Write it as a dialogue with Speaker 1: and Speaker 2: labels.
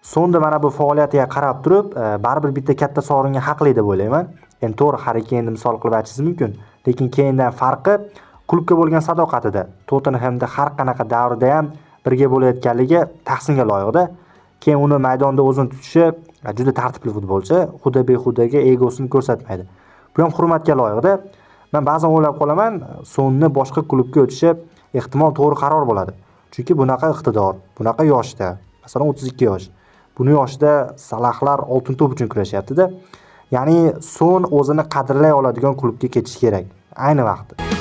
Speaker 1: Sonda mana bu faoliyatiga qarab turib, baribir bitta katta sovringa haqli deb o'ylayman. Endi to'g'ri Harry Kane'ni misol qilib aytishingiz mumkin, lekin Kane'dan farqi klubga bo'lgan sadoqatida. Tottenhamda har qanaqa davrda ham birga bo'layotganligi tahsinga loyiqda. Keyin uni maydonda o'zini tutishi juda tartibli futbolchi, xudo-behudaga egosini ko'rsatmaydi. Bu ham hurmatga loyiqda. Men ba'zan o'ylab qolaman, Sonni boshqa klubga o'tishi ehtimol to'g'ri qaror bo'ladi. Chunki bunaqa iqtidor, bunaqa yoshda, masalan 32 yosh. Buni yoshida Salahlar oltin to'p uchun kurashyapti-da. Ya'ni Son o'zini qadrlay oladigan klubga ketish kerak ayni vaqtda.